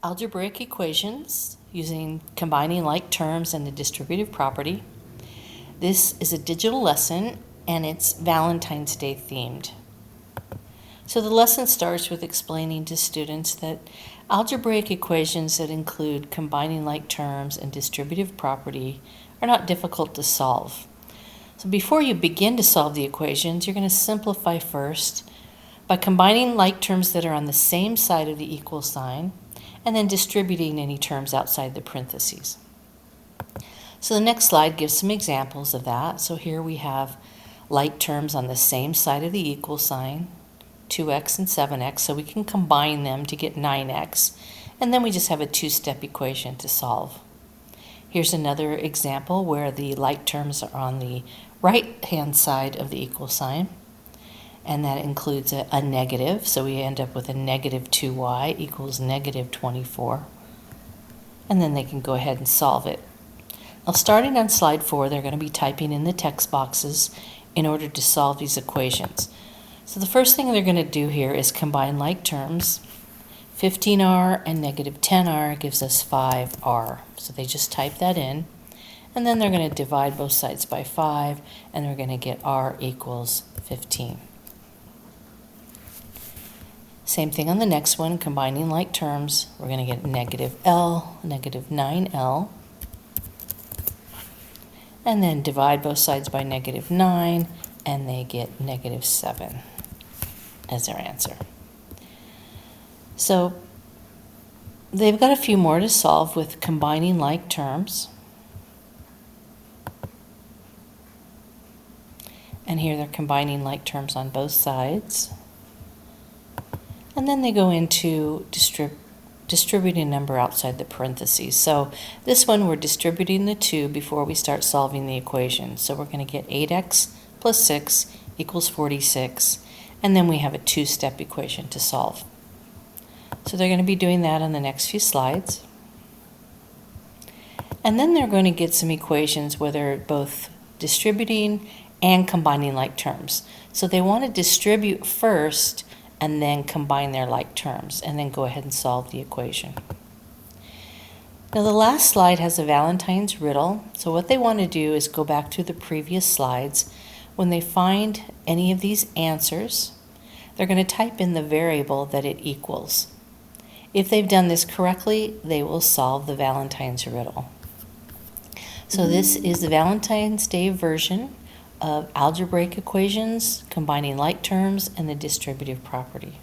Algebraic equations using combining like terms and the distributive property. This is a digital lesson and it's Valentine's Day themed. So the lesson starts with explaining to students that algebraic equations that include combining like terms and distributive property are not difficult to solve. So before you begin to solve the equations, you're going to simplify first by combining like terms that are on the same side of the equal sign and then distributing any terms outside the parentheses. So the next slide gives some examples of that. So here we have like terms on the same side of the equal sign, 2x and 7x, so we can combine them to get 9x, and then we just have a two-step equation to solve. Here's another example where the like terms are on the right-hand side of the equal sign, and that includes a negative, so we end up with a negative 2y equals negative 24, and then they can go ahead and solve it. Now starting on slide 4, they're going to be typing in the text boxes in order to solve these equations. So the first thing they're going to do here is combine like terms. 15r and negative 10r gives us 5r. So they just type that in, and then they're going to divide both sides by 5, and they're going to get r equals 15. Same thing on the next one, combining like terms. We're going to get negative L, negative 9L, and then divide both sides by negative 9, and they get negative 7 as their answer. So they've got a few more to solve with combining like terms. And here they're combining like terms on both sides. And then they go into distributing a number outside the parentheses. So this one we're distributing the 2 before we start solving the equation. So we're going to get 8x plus 6 equals 46. And then we have a two-step equation to solve. So they're going to be doing that on the next few slides. And then they're going to get some equations where they're both distributing and combining like terms. So they want to distribute first and then combine their like terms, and then go ahead and solve the equation. Now the last slide has a Valentine's riddle. So what they want to do is go back to the previous slides. When they find any of these answers, they're going to type in the variable that it equals. If they've done this correctly, they will solve the Valentine's riddle. So this is the Valentine's Day version of algebraic equations, combining like terms, and the distributive property.